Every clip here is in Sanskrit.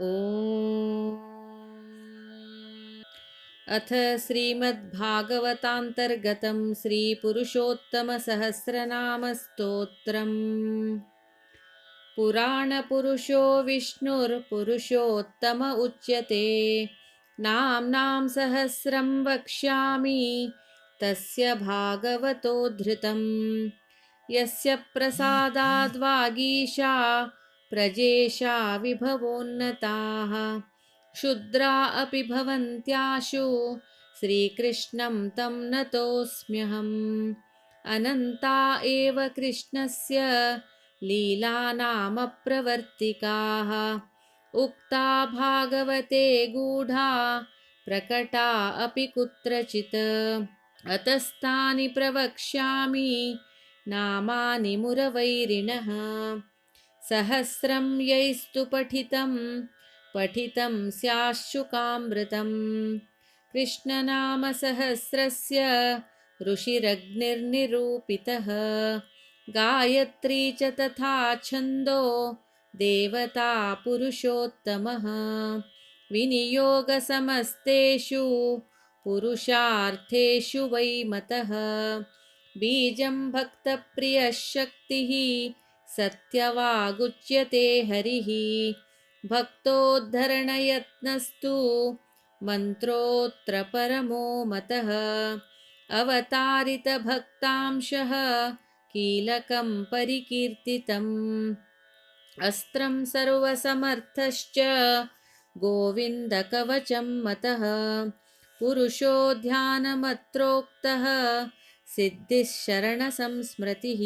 अथ श्रीमद्भागवतान्तर्गतं श्रीपुरुषोत्तमसहस्रनामस्तोत्रम्। पुराणपुरुषो विष्णुर्पुरुषोत्तम उच्यते। नाम्नां सहस्रं वक्ष्यामि तस्य भागवतोद्धृतम्। यस्य प्रसादाद्वागीशा प्रजेशा विभवोन्नताः क्षुद्रा अपि भवन्त्याशु श्रीकृष्णं तं नतोऽस्म्यहम्। अनन्ता एव कृष्णस्य लीलानामप्रवर्तिकाः उक्ता भागवते गूढा प्रकटा अपि कुत्रचित्। अतस्तानि प्रवक्ष्यामि नामानि मुरवैरिणः। सहस्रं यैस्तु पठितं स्याशुकामृतम्। कृष्णनामसहस्रस्य ऋषिरग्निर्निरूपितः। गायत्री च तथा छन्दो देवता पुरुषोत्तमः। विनियोगसमस्तेषु पुरुषार्थेषु वै मतः। बीजं भक्तप्रियः शक्तिः सत्यवागुच्यते हरिः। भक्तोद्धरणयत्नस्तु मन्त्रोऽत्र परमो मतः। अवतारितभक्तांशः कीलकं परिकीर्तितम्। अस्त्रं सर्वसमर्थश्च गोविन्दकवचं मतः। पुरुषो ध्यानमत्रोक्तः सिद्धिः शरणसंस्मृतिः।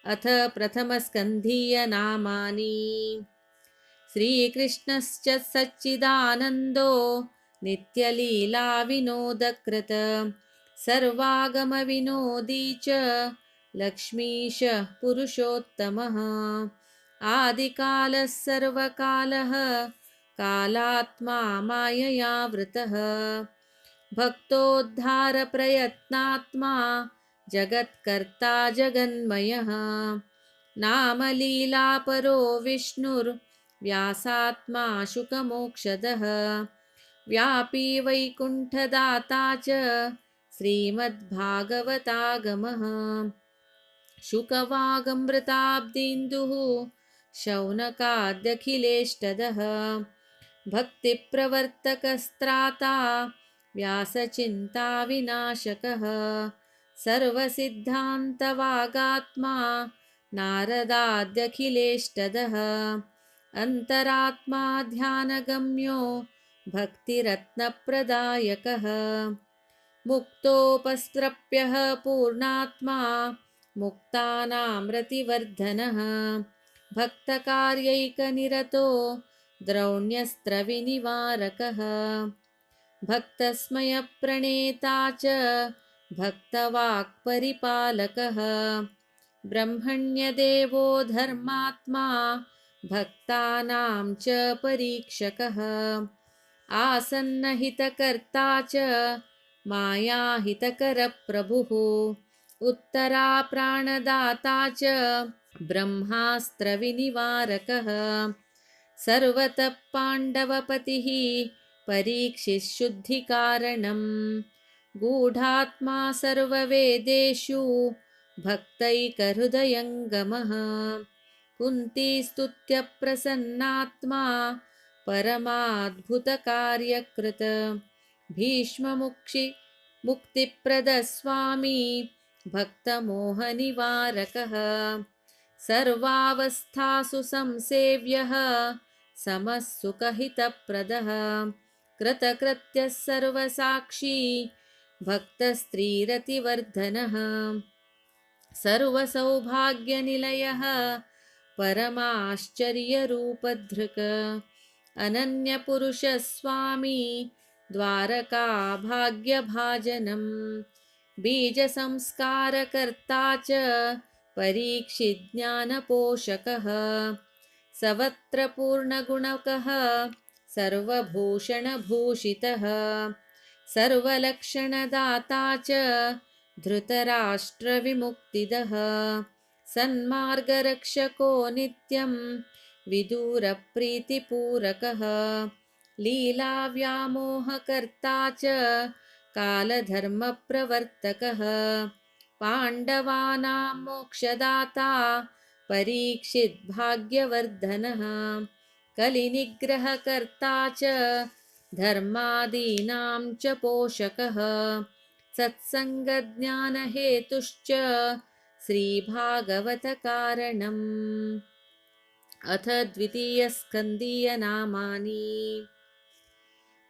अथ प्रथमस्कन्धीयनामानि। श्रीकृष्णश्च सच्चिदानन्दो नित्यलीलाविनोदकृत। सर्वागमविनोदी च लक्ष्मीशः पुरुषोत्तमः। आदिकालः सर्वकालः कालात्मा माययावृतः। भक्तोद्धारप्रयत्नात्मा जगत्कर्ता जगन्मयः। नामलीलापरो विष्णुर्व्यासात्मा शुकमोक्षदः। व्यापी वैकुण्ठदाता च श्रीमद्भागवतागमः। शुकवागमृताब्दीन्दुः शौनकाद्यखिलेष्टदः। भक्तिप्रवर्तकस्त्राता व्यासचिन्ताविनाशकः। सर्वसिद्धान्तवागात्मा नारदाद्यखिलेष्टदः। अन्तरात्मा ध्यानगम्यो भक्तिरत्नप्रदायकः। मुक्तोपस्त्रप्यः पूर्णात्मा मुक्तानां रतिवर्धनः। भक्तकार्यैकनिरतो द्रौण्यस्त्रविनिवारकः। भक्तस्मयप्रणेता च भक्तवाक्परिपालकः। ब्रह्मण्यदेवो धर्मात्मा भक्तानां च परीक्षकः। आसन्नहितकर्ता च मायाहितकरप्रभुः। उत्तराप्राणदाता च ब्रह्मास्त्रविनिवारकः। सर्वतः पाण्डवपतिः परीक्षिशुद्धिकारणम्। गूढात्मा सर्ववेदेषु भक्तैकहृदयङ्गमः। कुन्तीस्तुत्यप्रसन्नात्मा परमाद्भुतकार्यकृत। मुक्तिप्रदस्वामी भक्तमोहनिवारकः। सर्वावस्थासु संसेव्यः समः सुखहितप्रदः। कृतकृत्यः सर्वसाक्षी भक्तस्त्रीरतिवर्धनः। सर्वसौभाग्यनिलयः परमाश्चर्यरूपधृक्। अनन्यपुरुषस्वामी द्वारकाभाग्यभाजनम्। बीजसंस्कारकर्ता च परीक्षिज्ञानपोषकः। सर्वत्रपूर्णगुणकः सर्वभूषणभूषितः। सर्वलक्षणदाता च धृतराष्ट्रविमुक्तिदः। सन्मार्गरक्षको नित्यं विदुरप्रीतिपूरकः लीलाव्यामोहकर्ता च कालधर्मप्रवर्तकः पाण्डवानां मोक्षदाता परीक्षिद्भाग्यवर्धनः कलिनिग्रहकर्ता च धर्मादीनां च पोषकः सत्सङ्गज्ञानहेतुश्च श्रीभागवतकारणम्। अथ द्वितीयस्कन्धीयनामानि।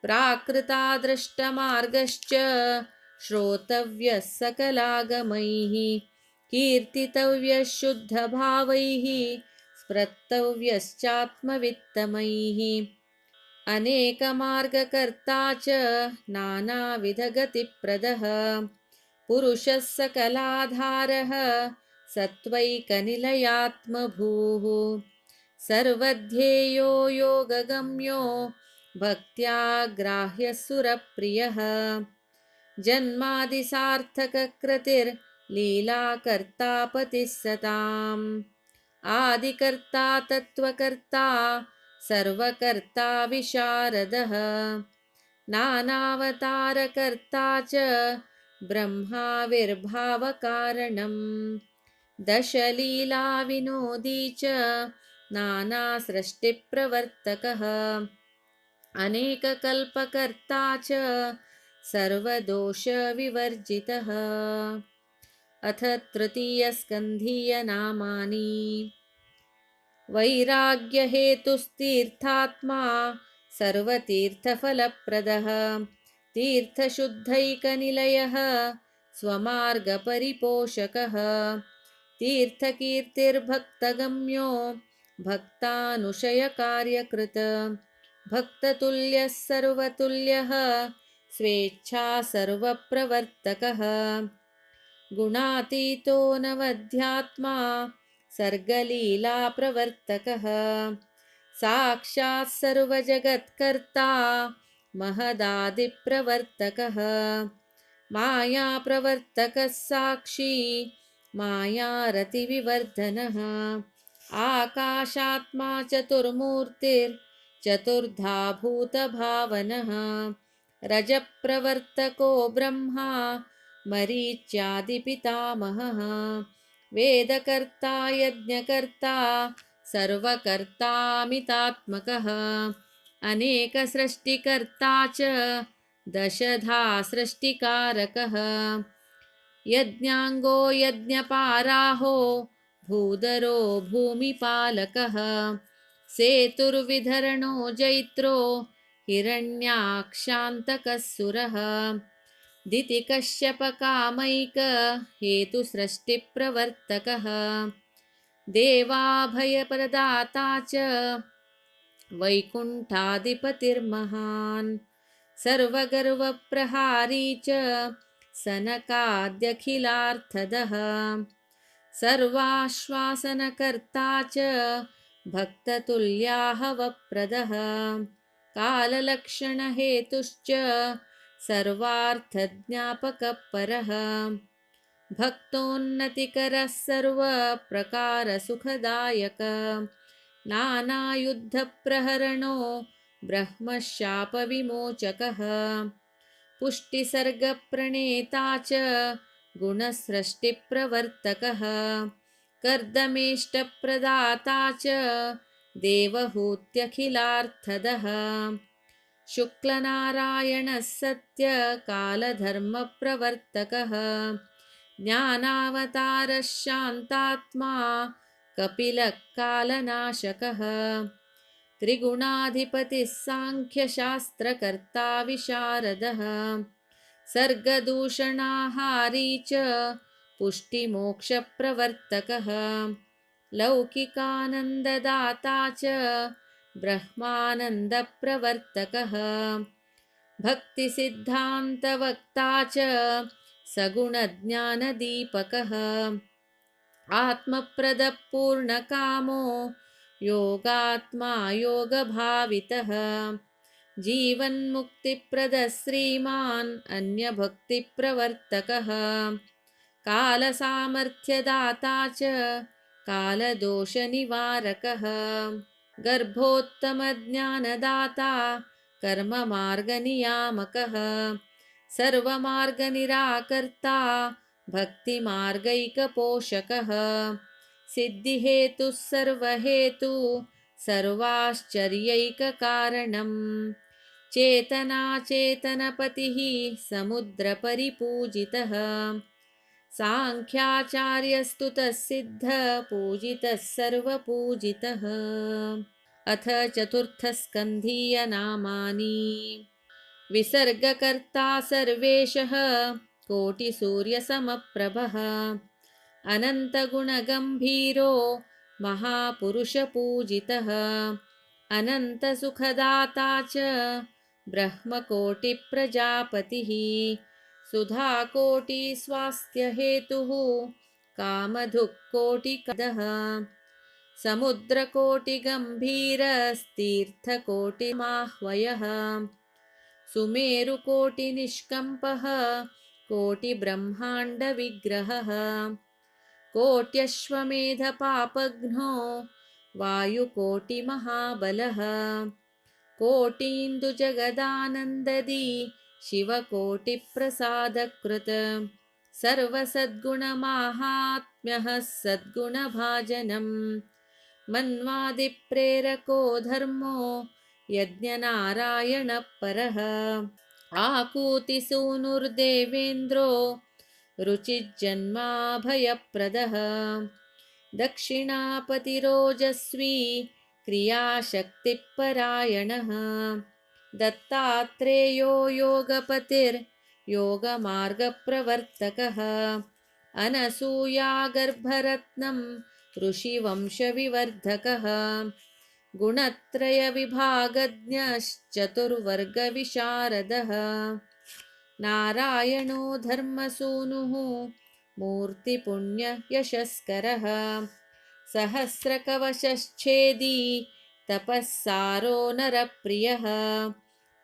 प्राकृतादृष्टमार्गश्च श्रोतव्यः सकलागमैः कीर्तितव्यः शुद्धभावैः स्मर्तव्यश्चात्मवित्तमैः अनेकमार्गकर्ता च नानाविधगतिप्रदः पुरुषः सकलाधारः सत्त्वैकनिलयात्मभूः सर्वध्येयो योगगम्यो भक्त्या ग्राह्यः सुरप्रियः जन्मादिसार्थककृतिर्लीलाकर्ता पतिः सताम् आदिकर्ता तत्त्वकर्ता सर्वकर्ता विशारदः नानावतारकर्ता च ब्रह्माविर्भावकारणम् दशलीलाविनोदी च नानासृष्टिप्रवर्तकः अनेककल्पकर्ता च सर्वदोषविवर्जितः। अथ तृतीयस्कन्धीयनामानि। वैराग्यहेतुस्तीर्थात्मा सर्वतीर्थफलप्रदः तीर्थशुद्धैकनिलयः स्वमार्गपरिपोषकः तीर्थकीर्तिर्भक्तगम्यो भक्तानुशयकार्यकृत् भक्ततुल्यः सर्वतुल्यः स्वेच्छा सर्वप्रवर्तकः गुणातीतो नवध्यात्मा सर्गलीलाप्रवर्तकः साक्षात् सर्वजगत्कर्ता महदादिप्रवर्तकः मायाप्रवर्तकः साक्षी मायारतिविवर्धनः आकाशात्मा चतुर्मूर्तिर्चतुर्धा भूतभावनः रजप्रवर्तको ब्रह्मा मरीच्यादिपितामहः वेदकर्ता यज्ञकर्ता सर्वकर्तामितात्मकः अनेकसृष्टिकर्ता च दशधा सृष्टिकारकः यज्ञाङ्गो यज्ञपाराहो भूधरो भूमिपालकः सेतुर्विधरणो जैत्रो हिरण्याक्षान्तकः सुरः दितिकश्यपकामैक हेतुसृष्टिप्रवर्तकः देवाभयप्रदाता च वैकुण्ठाधिपतिर्महान् सर्वगर्वप्रहारी च सनकाद्यखिलार्थदः सर्वाश्वासनकर्ता च भक्ततुल्याहवप्रदः काललक्षणहेतुश्च सर्वार्थज्ञापकपरः भक्तोन्नतिकरः सर्वप्रकारसुखदायक नानायुद्धप्रहरणो ब्रह्मशापविमोचकः पुष्टिसर्गप्रणेता च गुणसृष्टिप्रवर्तकः कर्दमेष्टप्रदाता च देवहूत्यखिलार्थदः शुक्लनारायणः सत्यकालधर्मप्रवर्तकः ज्ञानावतारः शान्तात्मा कपिलः कालनाशकः त्रिगुणाधिपतिः साङ्ख्यशास्त्रकर्ता विशारदः सर्गदूषणाहारी च पुष्टिमोक्षप्रवर्तकः लौकिकानन्ददाता च ब्रह्मानन्दप्रवर्तकः भक्तिसिद्धान्तवक्ता च सगुणज्ञानदीपकः आत्मप्रदपूर्णकामो योगात्मा योगभावितः जीवन्मुक्तिप्रदः श्रीमान् अन्यभक्तिप्रवर्तकः कालसामर्थ्यदाता च कालदोषनिवारकः गर्भोत्तमज्ञानदाता कर्ममार्गनियामकः सर्वमार्गनिराकर्ता भक्तिमार्गैकपोषकः सिद्धिहेतुः सर्वहेतु सर्वाश्चर्यैककारणम् चेतनाचेतनपतिः समुद्रपरिपूजितः साङ्ख्याचार्यस्तुतः सिद्धः पूजितः सर्वपूजितः। अथ चतुर्थस्कन्धीयनामानि विसर्गकर्ता सर्वेशः कोटिसूर्यसमप्रभः अनन्तगुणगम्भीरो महापुरुषपूजितः अनन्तसुखदाता च ब्रह्मकोटिप्रजापतिः सुधाकोटिस्वास्थ्यहेतुः कामधुक्कोटिकदः समुद्रकोटिगम्भीरस्तीर्थकोटिमाह्वयः सुमेरुकोटिनिष्कम्पः कोटिब्रह्माण्डविग्रहः कोट्यश्वमेधपापघ्नो वायुकोटिमहाबलः कोटीन्दुजगदानन्ददी शिवकोटिप्रसादकृत् सर्वसद्गुणमाहात्म्यः सद्गुणभाजनम् मन्वादिप्रेरको धर्मो यज्ञनारायणपरः आकूतिसूनुर्देवेन्द्रो रुचिजन्माभयप्रदः दक्षिणापतिरोजस्वी क्रियाशक्तिपरायणः दत्तात्रेयो योगपतिर्योगमार्गप्रवर्तकः अनसूयागर्भरत्नं ऋषिवंशविवर्धकः गुणत्रयविभागज्ञश्चतुर्वर्गविशारदः नारायणो धर्मसूनुः मूर्तिपुण्ययशस्करः सहस्रकवचच्छेदी तपःसारो नरप्रियः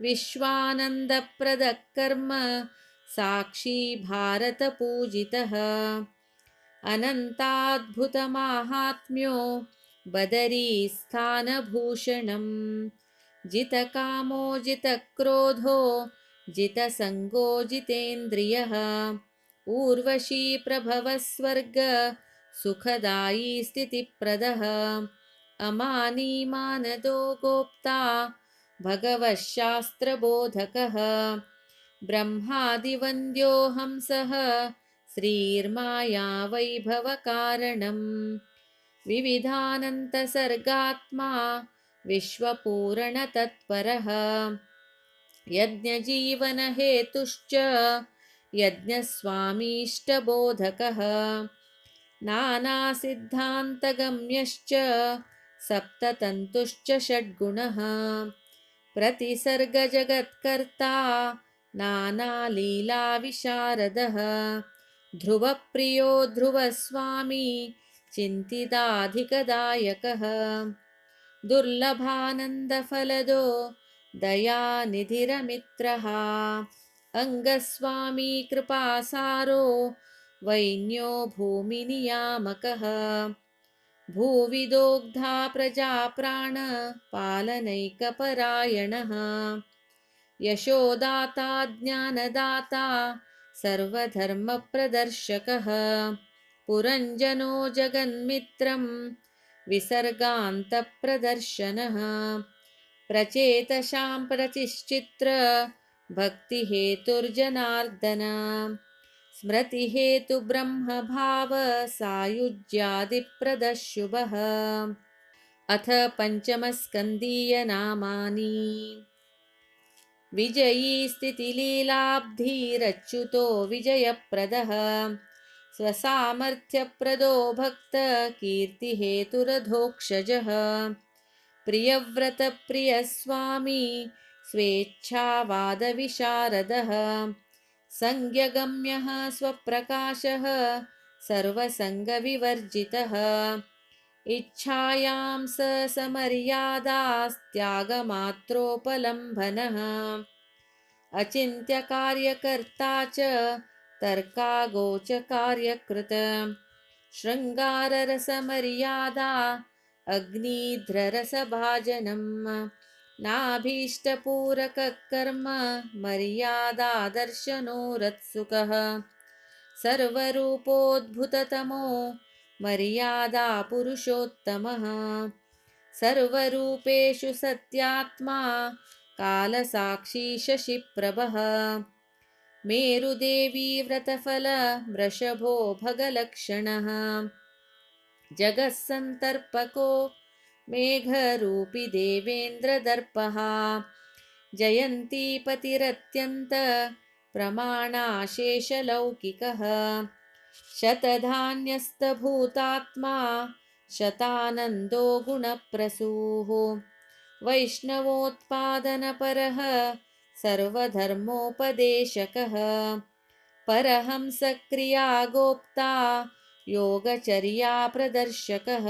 विश्वानन्दप्रदः कर्म साक्षी भारतपूजितः अनन्ताद्भुतमाहात्म्यो बदरीस्थानभूषणम् जितकामो जितक्रोधो जितसङ्गो जितेन्द्रियः ऊर्वशी प्रभवः स्वर्ग सुखदायी स्थितिप्रदः अमानी मानदो गोप्ता भगवः शास्त्रबोधकः ब्रह्मादिवन्द्यो हंसः श्रीर्माया वैभवकारणम् विविधानन्तसर्गात्मा विश्वपूरणतत्परः यज्ञजीवनहेतुश्च यज्ञस्वामीष्टबोधकः नानासिद्धान्तगम्यश्च सप्ततन्तुश्च षड्गुणः प्रतिसर्गजगत्कर्ता नानालीलाविशारदः ध्रुवप्रियो ध्रुवस्वामी चिन्तिताधिकदायकः दुर्लभानन्दफलदो दयानिधिरमित्रः अङ्गस्वामी कृपासारो वैन्यो भूमिनियामकः भूविदोग्धा प्रजाप्राणपालनैकपरायणः यशोदाता ज्ञानदाता सर्वधर्मप्रदर्शकः पुरञ्जनो जगन्मित्रं विसर्गान्तप्रदर्शनः प्रचेतशां प्रतिश्चित्र भक्तिहेतुर्जनार्दन स्मृतिहेतुब्रह्मभाव सायुज्यादिप्रदः शुभः। अथ पञ्चमस्कन्धीयनामानि विजयी स्थितिलीलाब्धिरच्युतो विजयप्रदः स्वसामर्थ्यप्रदो भक्तकीर्तिहेतुरधोक्षजः प्रियव्रतप्रियस्वामी स्वेच्छावादविशारदः संज्ञगम्यः स्वप्रकाशः सर्वसङ्गविवर्जितः इच्छायां स समर्यादास्त्यागमात्रोपलम्भनः अचिन्त्यकार्यकर्ता च तर्कागोचकार्यकृत शृङ्गाररसमर्यादा अग्निध्ररसभाजनम् नाभीष्टपूरककर्म मर्यादादर्शनो रत्सुकः सर्वरूपोद्भूततमो मर्यादा पुरुषोत्तमः सर्वरूपेषु सत्यात्मा कालसाक्षी शशिप्रभः मेरुदेवी व्रतफल वृषभो भगलक्षणः जगत्सन्तर्पको मेघरूपी देवेन्द्रदर्पः जयन्तीपतिरत्यन्त प्रमाणाशेषलौकिकः शतधान्यस्तभूतात्मा शतानन्दो गुणप्रसूः वैष्णवोत्पादनपरः सर्वधर्मोपदेशकः परहंसक्रिया गोप्ता योगचर्या प्रदर्शकः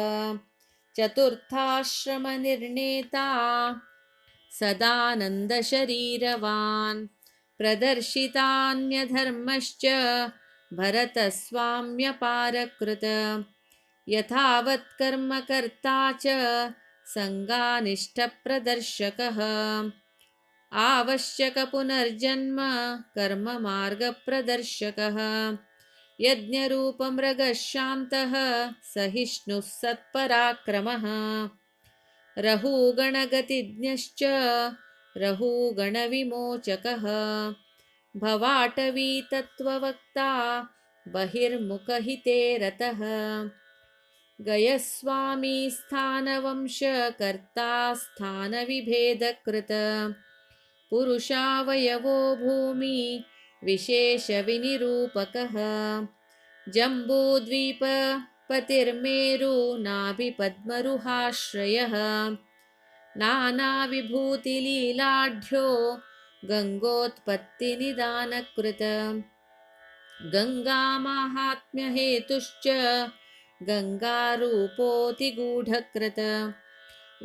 चतुर्थाश्रमनिर्णेता सदानन्दशरीरवान् प्रदर्शितान्यधर्मश्च भरतस्वाम्यपारकृत यथावत् कर्मकर्ता च सङ्गानिष्ठप्रदर्शकः आवश्यकपुनर्जन्म कर्ममार्गप्रदर्शकः यज्ञरूपमृगः शान्तः सहिष्णुः सत्पराक्रमः रहुगणगतिज्ञश्च रहुगणविमोचकः भवाटवीतत्त्ववक्ता बहिर्मुखहिते रतः गयस्वामी स्थानवंशकर्ता स्थानविभेदकृत पुरुषावयवो भूमि विशेषविनिरूपकः जम्बूद्वीपपतिर्मेरु नाभिपद्मरुहाश्रयः नानाविभूतिलीलाढ्यो गङ्गोत्पत्तिनिदानकृत गङ्गामाहात्म्यहेतुश्च गङ्गारूपोऽतिगूढकृत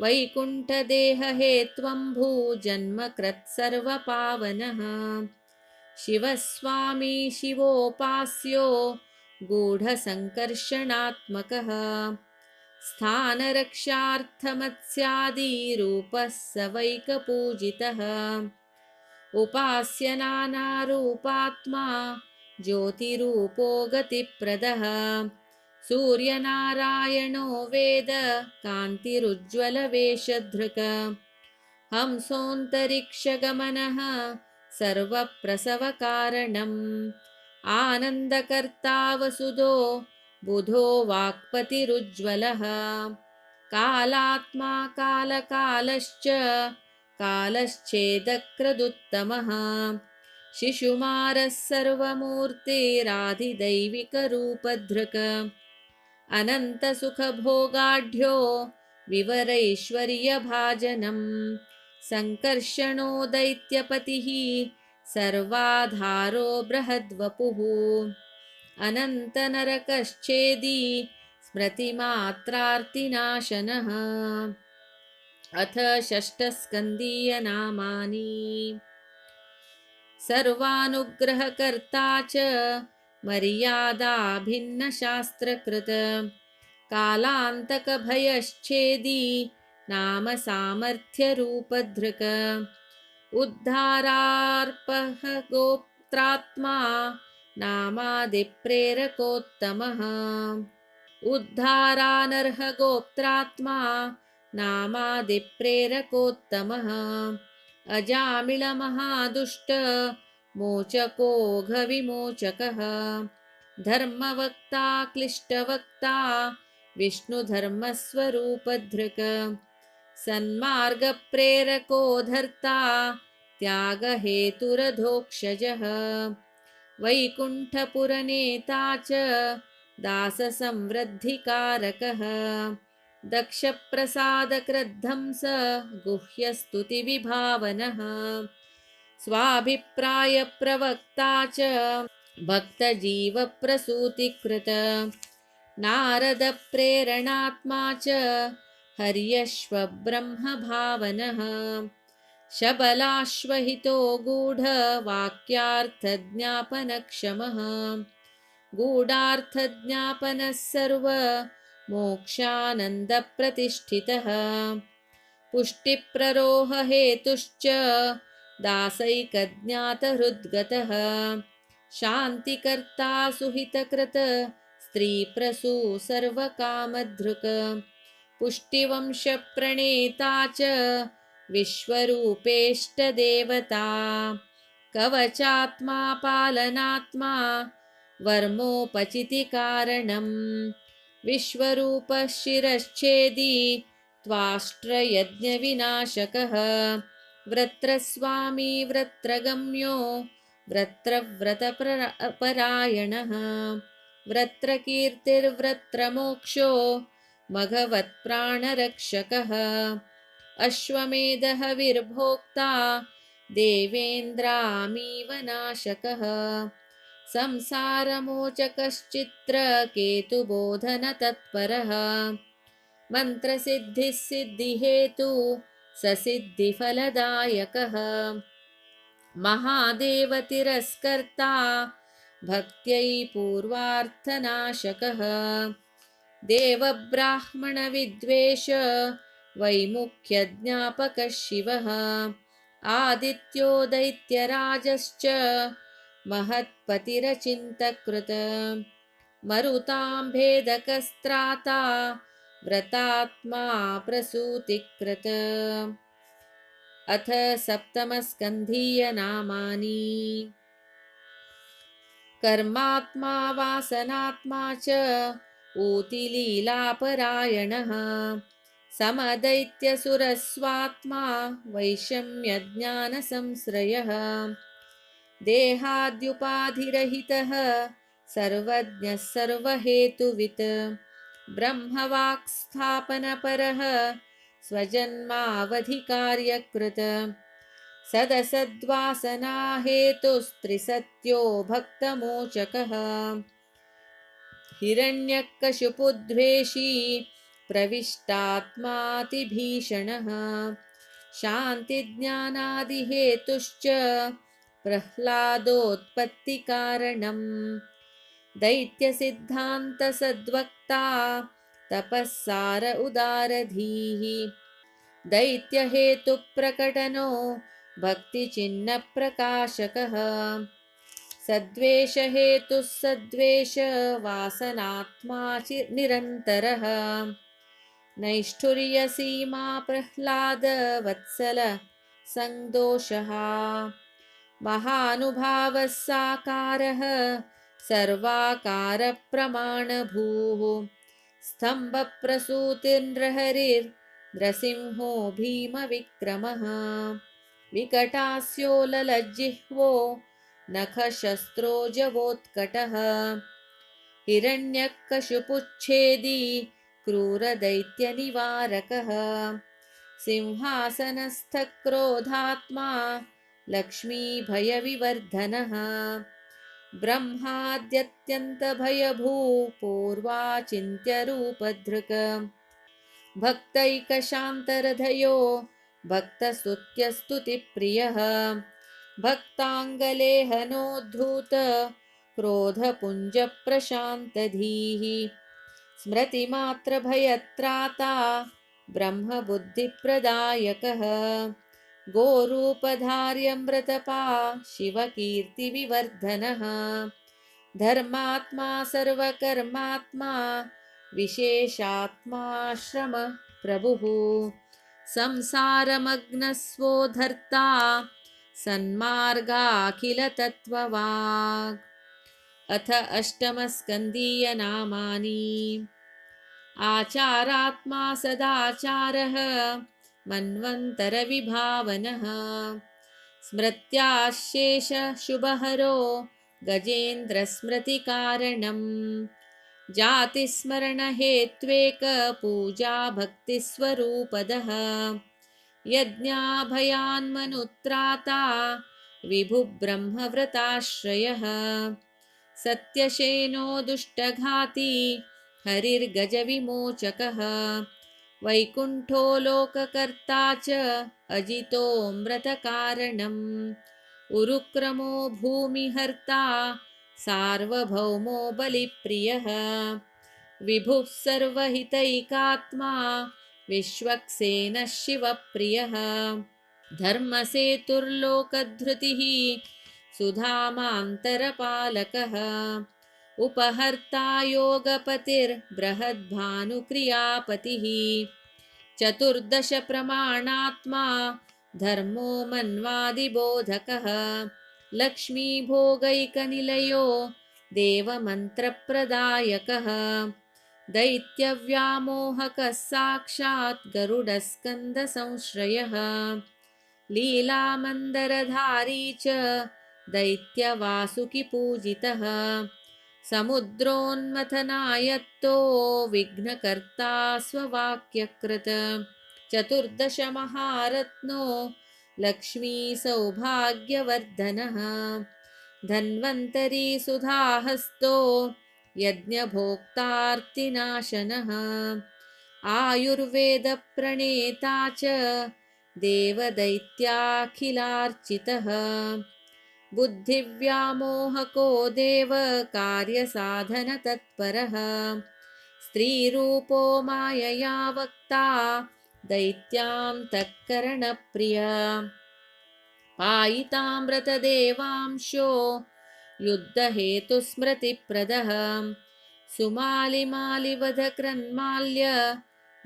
वैकुण्ठदेहहेत्वम्भूजन्मकृत्सर्वपावनः शिवस्वामी शिवोपास्यो गूढसङ्कर्षणात्मकः स्थानरक्षार्थमत्स्यादिरूपः स वैकपूजितः उपास्य नानारूपात्मा ज्योतिरूपो गतिप्रदः सूर्यनारायणो वेद कान्तिरुज्ज्वलवेषधृक् हंसोऽन्तरिक्षगमनः सर्वप्रसवकारणम् आनन्दकर्ता वसुदो बुधो वाक्पतिरुज्ज्वलः कालात्मा कालकालश्च कालश्चेदक्रदुत्तमः शिशुमारः सर्वमूर्तिराधिदैविकरूपधृक् अनन्तसुखभोगाढ्यो विवरैश्वर्यभाजनम् सङ्कर्षणो दैत्यपतिः सर्वाधारो बृहद्वपुः अनन्तनरकश्चेदी स्मृतिमात्रार्तिनाशनः अथ षष्ठस्कन्धीयनामानि सर्वानुग्रहकर्ता च मर्यादाभिन्नशास्त्रकृत कालान्तकभयश्चेदी नाम सामर्थ्यरूपधृक् उद्धारार्पः गोप्त्रात्मा नामादिप्रेरकोत्तमः उद्धारानर्हगोप्त्रात्मा नामादिप्रेरकोत्तमः अजामिलमहादुष्ट मोचकोऽघविमोचकः धर्मवक्ता क्लिष्टवक्ता विष्णुधर्मस्वरूपधृक् सन्मार्गप्रेरको धर्ता त्यागहेतुरधोक्षजः वैकुण्ठपुरनेता च दाससंवृद्धिकारकः दक्षप्रसादकृद्धंस गुह्यस्तुतिविभावनः स्वाभिप्रायप्रवक्ता च भक्तजीवप्रसूतिकृत नारदप्रेरणात्मा च हर्यश्वब्रह्मभावनः शबलाश्वहितो गूढवाक्यार्थज्ञापनक्षमः गूढार्थज्ञापनः सर्व मोक्षानन्दप्रतिष्ठितः पुष्टिप्ररोहहेतुश्च दासैकज्ञातहृद्गतः शान्तिकर्ता सुहितकृत स्त्रीप्रसू सर्वकामधृक् पुष्टिवंशप्रणेता च विश्वरूपेष्टदेवता कवचात्मा पालनात्मा वर्मोपचितिकारणम् विश्वरूपः शिरश्छेदी त्वाष्ट्रयज्ञविनाशकः वृत्रस्वामी वृत्रगम्यो वृत्रव्रतपरायणः वृत्रकीर्तिर्वृत्रमोक्षो मघवत्प्राणरक्षकः अश्वमेधः विर्भोक्ता देवेन्द्रामीव नाशकः संसारमोचकश्चित्रकेतुबोधनतत्परः मन्त्रसिद्धिः सिद्धिहेतु ससिद्धिफलदायकः महादेवतिरस्कर्ता भक्त्यै पूर्वार्थनाशकः देवब्राह्मणविद्वेष वैमुख्यज्ञापकः शिवः आदित्यो दैत्यराजश्च महत्पतिरचिन्तकृत मरुतां भेदकस्त्राता व्रतात्मा प्रसूतिकृत अथ सप्तमस्कन्धीयनामानि कर्मात्मा वासनात्मा च ऊतिलीलापरायणः समदैत्यसुरस्वात्मा वैषम्यज्ञानसंश्रयः देहाद्युपाधिरहितः सर्वज्ञः सर्वहेतुवित् ब्रह्मवाक्स्थापनपरः स्वजन्मावधिकार्यकृत सदसद्वासनाहेतुस्त्रिसत्यो भक्तमोचकः हिरण्यकशिपुद्वेषी प्रविष्टात्मातिभीषणः शान्तिज्ञानादिहेतुश्च प्रह्लादोत्पत्तिकारणम् दैत्यसिद्धान्तसद्वक्ता तपःसार उदारधीः दैत्यहेतुप्रकटनो भक्तिचिह्नप्रकाशकः सद्वेषहेतुः सद्वेषवासनात्मा निरन्तरः नैष्ठुर्यसीमा प्रह्लादवत्सल संदोषः महानुभावः साकारः सर्वाकारप्रमाणभूः स्तम्भप्रसूतिर्नृहरिर्नृसिंहो भीमविक्रमः विकटास्यो ललज्जिह्वो नखशस्त्रो जवोत्कटः हिरण्यकशिपुच्छेदी क्रूरदैत्यनिवारकः सिंहासनस्थक्रोधात्मा लक्ष्मीभयविवर्धनः ब्रह्माद्यत्यन्तभयभूपूर्वाचिन्त्यरूपधृक् भक्तैकशान्तरधयो भक्तस्तुत्यस्तुतिप्रियः भक्ताङ्गलेहनोद्धूत क्रोधपुञ्जप्रशान्तधीः स्मृतिमात्रभयत्राता ब्रह्मबुद्धिप्रदायकः गोरूपधार्यमृतपा शिवकीर्तिविवर्धनः धर्मात्मा सर्वकर्मात्मा विशेषात्माश्रमः प्रभुः संसारमग्नस्वोधर्ता सन्मार्गाखिलतत्त्ववाग् अथ अष्टमस्कन्धीयनामानि आचारात्मा सदाचारः मन्वन्तरविभावनः स्मृत्याशेषशुभहरो गजेन्द्रस्मृतिकारणम् जातिस्मरणहेत्वेकपूजा भक्तिस्वरूपदः यज्ञाभयान्मनुत्राता विभुब्रह्मव्रताश्रयः सत्यशेनो दुष्टघाती हरिर्गजविमोचकः वैकुण्ठो लोककर्ता च अजितोऽमृतकारणम् उरुक्रमो भूमिहर्ता सार्वभौमो बलिप्रियः विभुः सर्वहितैकात्मा विश्वक्सेनः शिवप्रियः धर्मसेतुर्लोकधृतिः सुधामान्तरपालकः उपहर्ता योगपतिर्बृहद्भानुक्रियापतिः चतुर्दश प्रमाणात्मा धर्मो मन्वादिबोधकः लक्ष्मीभोगैकनिलयो देवमन्त्रप्रदायकः दैत्यव्यामोहकः साक्षात् गरुडस्कन्दसंश्रयः लीलामन्दरधारी च दैत्यवासुकिपूजितः समुद्रोन्मथनायत्तो विघ्नकर्ता स्ववाक्यकृत चतुर्दशमहारत्नो लक्ष्मीसौभाग्यवर्धनः धन्वन्तरी सुधाहस्तो यज्ञभोक्तार्तिनाशनः आयुर्वेदप्रणेता च देवदैत्याखिलार्चितः बुद्धिव्यामोहको देवकार्यसाधनतत्परः स्त्रीरूपो मायया वक्ता दैत्यान्तःकरणप्रिया पायितामृतदेवांशो युद्धहेतुस्मृतिप्रदः सुमालिमालिवधकृन्माल्य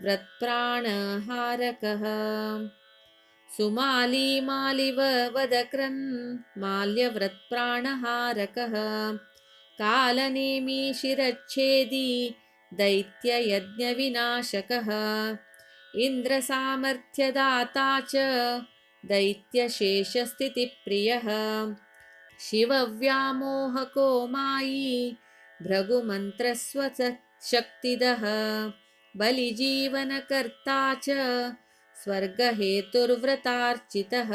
व्रत्प्राणहारकः सुमालीमालिववदक्रन्माल्यव्रत्प्राणहारकः कालनेमिशिरच्छेदी दैत्ययज्ञविनाशकः इन्द्रसामर्थ्यदाता च दैत्यशेषस्थितिप्रियः शिवव्यामोहको मायी भृगुमन्त्रस्वशक्तिदः बलिजीवनकर्ता च स्वर्गहेतुर्व्रतार्चितः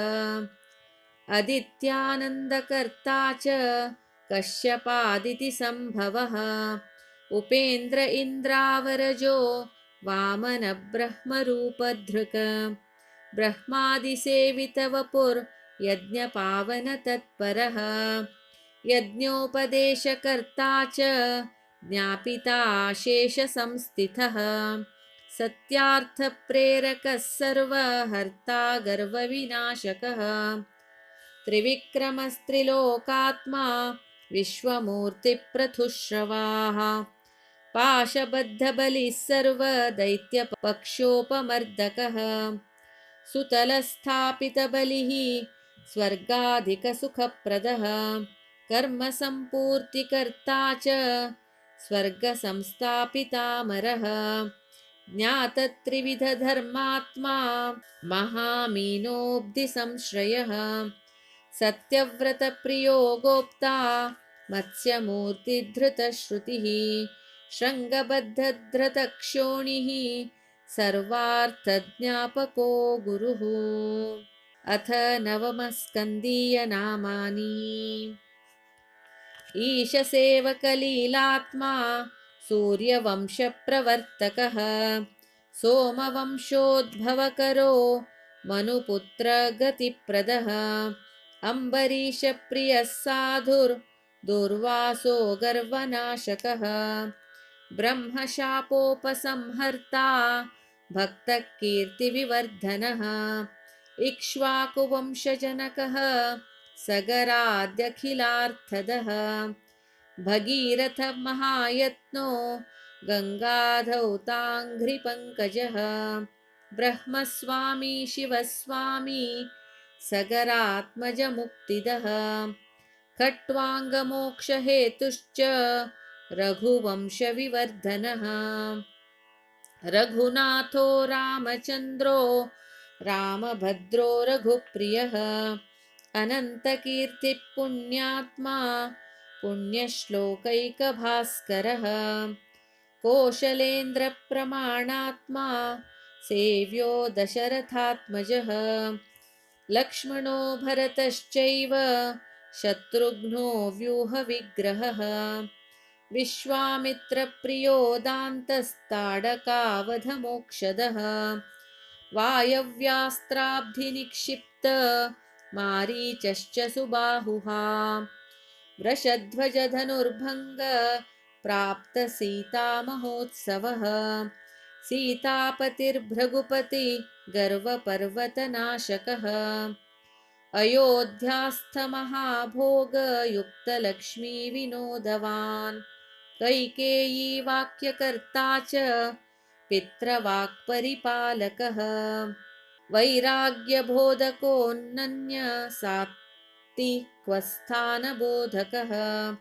अदित्यानन्दकर्ता च कश्यपादितिसम्भवः उपेन्द्र इन्द्रावरजो वामनब्रह्मरूपधृक् ब्रह्मादिसेवितवपुर्यज्ञपावनतत्परः यज्ञोपदेशकर्ता च ज्ञापिता शेषसंस्थितः सत्यार्थप्रेरकः सर्वहर्ता गर्वविनाशकः त्रिविक्रमस्त्रिलोकात्मा विश्वमूर्तिप्रथुश्रवाः पाशबद्धबलिः सर्वदैत्यपक्षोपमर्दकः सुतलस्थापितबलिः स्वर्गाधिकसुखप्रदः कर्मसम्पूर्तिकर्ता च स्वर्गसंस्थापितामरः ज्ञातत्रिविधधर्मात्मा महामीनोऽब्धिसंश्रयः सत्यव्रतप्रियो गोप्ता मत्स्यमूर्तिधृतश्रुतिः शृङ्गबद्धधृतक्षोणिः सर्वार्थज्ञापको गुरुः अथ नवमस्कन्धीयनामानि ईशसेवकलीलात्मा सूर्यवंशप्रवर्तकः सोमवंशोद्भवकरो मनुपुत्रगतिप्रदः अम्बरीषप्रियः साधुर्दुर्वासो गर्वनाशकः ब्रह्मशापोपसंहर्ता भक्तः कीर्तिविवर्धनः इक्ष्वाकुवंशजनकः सगराद्यखिलार्थदः भगीरथमहायत्नो गङ्गाधौताङ्घ्रिपङ्कजः ब्रह्मस्वामी शिवस्वामी सगरात्मजमुक्तिदः खट्वाङ्गमोक्षहेतुश्च रघुवंशविवर्धनः रघुनाथो रामचन्द्रो रामभद्रो रघुप्रियः अनन्तकीर्तिः पुण्यात्मा पुण्यश्लोकैकभास्करः कोशलेन्द्रप्रमाणात्मा सेव्यो दशरथात्मजः लक्ष्मणो भरतश्चैव शत्रुघ्नो व्यूहविग्रहः विश्वामित्रप्रियो दान्तस्ताडकावधमोक्षदः वायव्यास्त्राब्धिनिक्षिप्त मारीचश्च सुबाहुः वृषध्वजधनुर्भङ्ग प्राप्तसीतामहोत्सवः। सीतापतिर्भृगुपति गर्वपर्वतनाशकः। अयोध्यास्थमहाभोगयुक्तलक्ष्मीविनोदवान्। कैकेयी वाक्यकर्ता च पितृवाक्परिपालकः। वैराग्यबोधकोऽनन्य सात्विकस्थानबोधकः।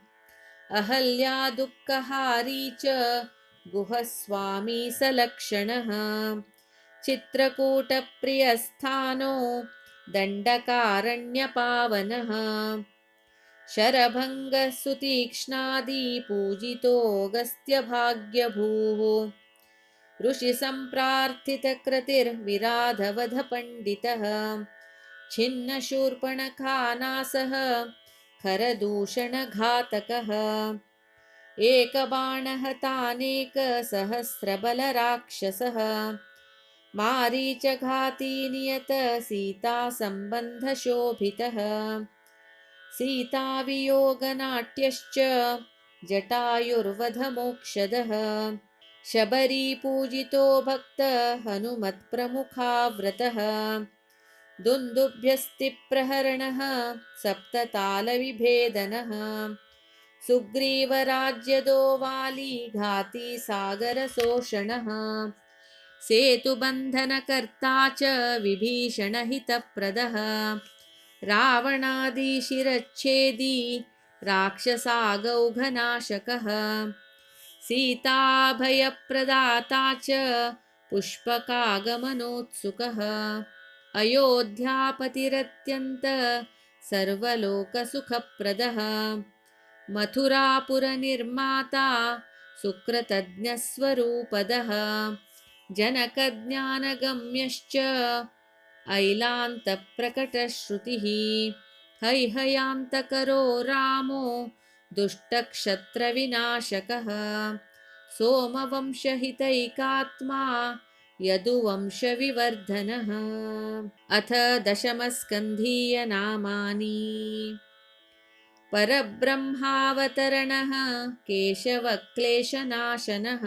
अहल्या दुःखहारी च गुहस्वामी सलक्षणः। चित्रकूटप्रियस्थानो दण्डकारण्यपावनः। शरभङ्गसुतीक्ष्णादि पूजितोऽगस्त्यभाग्यभूः। ऋषिसम्प्रार्थितकृतिर्विराधवधपण्डितः। छिन्नशूर्पणखानासः खरदूषणघातकः। एकबाणहतानेकसहस्रबलराक्षसः। मारीचघाती नियत सीतासम्बन्धशोभितः। सीतावियोगनाट्यश्च जटायुर्वधमोक्षदः। शबरीपूजितो भक्त हनुमत्प्रमुखाव्रतः। दुन्दुभ्यस्तिप्रहरणः सप्ततालविभेदनः। सुग्रीवराज्यदो वाली घाती सागरशोषणः। सेतुबन्धनकर्ता च विभीषणहितप्रदः। रावणादिशिरच्छेदी राक्षसागौघनाशकः। सीताभयप्रदाता च पुष्पकागमनोत्सुकः। अयोध्यापतिरत्यन्त सर्वलोकसुखप्रदः। मथुरापुरनिर्माता सुकृतज्ञस्वरूपदः। जनकज्ञानगम्यश्च ऐलान्तप्रकटश्रुतिः। हैहयान्तकरो रामो दुष्टक्षत्रविनाशकः। सोमवंशहितैकात्मा यदुवंशविवर्धनः। अथ दशमस्कन्धीयनामानि। परब्रह्मावतरणः केशवक्लेशनाशनः।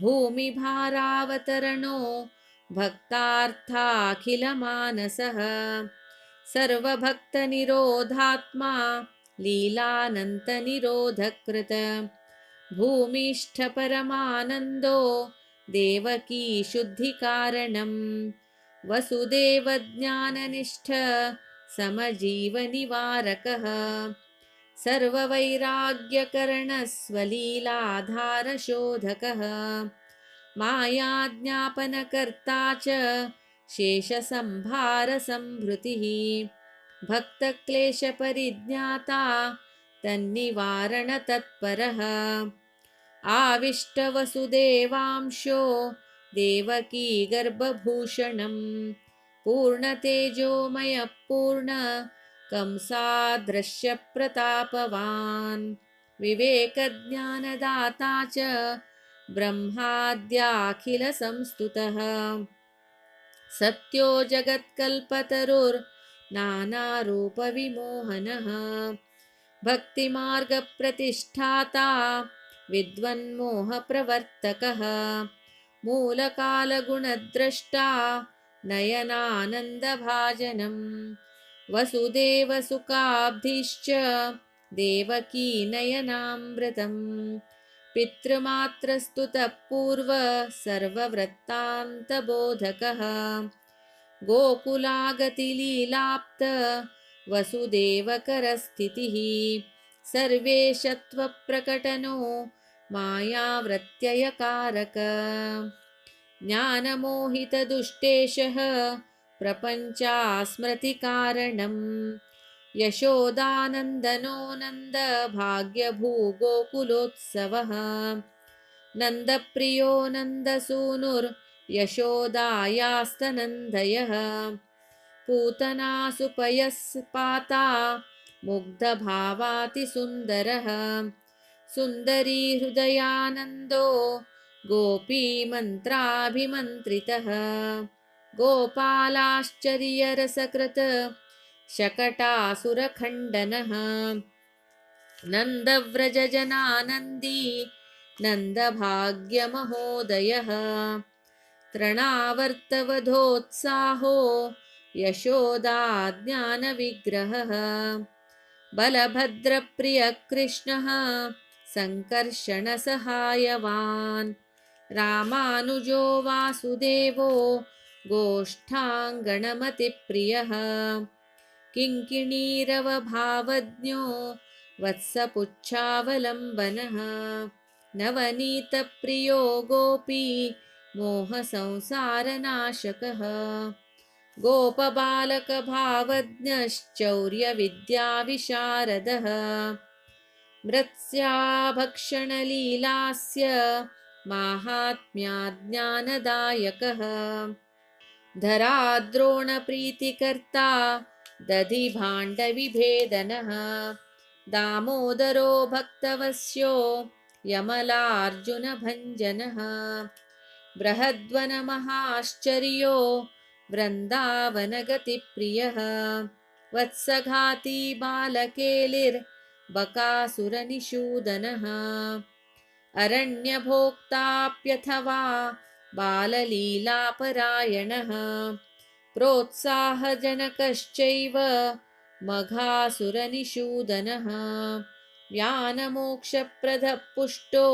भूमिभारावतरणो भक्तार्थाखिलमानसः। सर्वभक्तनिरोधात्मा लीलानन्तनिरोधकृत। भूमिष्ठपरमानन्दो देवकी शुद्धिकारणम्। वसुदेवज्ञाननिष्ठ समजीवनिवारकः। सर्ववैराग्यकरणस्वलीलाधारशोधकः। मायाज्ञापनकर्ता च शेषसंहारसंभृतिः। भक्तक्लेशपरिज्ञाता तन्निवारणतत्परः। आविष्टवसुदेवांशो देवकी गर्भभूषणम्। पूर्णतेजोमयः पूर्ण कंसादृश्यप्रतापवान्। विवेकज्ञानदाता च ब्रह्माद्याखिलसंस्तुतः। सत्यो जगत्कल्पतरुर्नानारूपविमोहनः। भक्तिमार्गप्रतिष्ठाता विद्वन्मोहप्रवर्तकः। मूलकालगुणद्रष्टा नयनानन्दभाजनम्। वसुदेवसुखाब्धिश्च देवकी नयनामृतम्। पितृमात्रस्तुतः पूर्व सर्ववृत्तान्तबोधकः। गोकुलागतिलीलाप्त वसुदेवकरस्थितिः। सर्वेशत्वप्रकटनो मायावृत्त्ययकारक। ज्ञानमोहितदुष्टेशः प्रपञ्चास्मृतिकारणम्। यशोदानन्दनो नन्दभाग्यभूगोकुलोत्सवः। नन्दप्रियो नन्दसूनुर्यशोदायास्तनन्दयः। पूतनासुपयस्पाता मुग्धभावातिसुन्दरः। सुन्दरी हृदयानन्दो गोपीमन्त्राभिमन्त्रितः। गोपालाश्चर्यरसकृत शकटासुरखण्डनः। नन्दव्रजजनानन्दी नन्दभाग्यमहोदयः तृणावर्तवधोत्साहो यशोदाज्ञानविग्रहः बलभद्रप्रियकृष्णः सङ्कर्षणसहायवान् रामानुजो वासुदेवो गोष्ठाङ्गणमतिप्रियः किङ्किणीरवभावज्ञो वत्सपुच्छावलम्बनः नवनीतप्रियो गोपी मोहसंसारनाशकः गोपबालकभावज्ञश्चौर्यविद्याविशारदः मृत्स्याभक्षणलीलास्य माहात्म्याज्ञानदायकः धराद्रोणप्रीतिकर्ता दधिभाण्डविभेदनः दामोदरो भक्तवस्यो यमलार्जुनभञ्जनः बृहद्वनमहाश्चर्यो वृन्दावनगतिप्रियः वत्सघाती बालकेलिर्बकासुरनिषूदनः अरण्यभोक्ताप्यथवा बाललीलापरायणः प्रोत्साहजनकश्चैव मघासुरनिषूदनः व्यानमोक्षप्रदः पुष्टो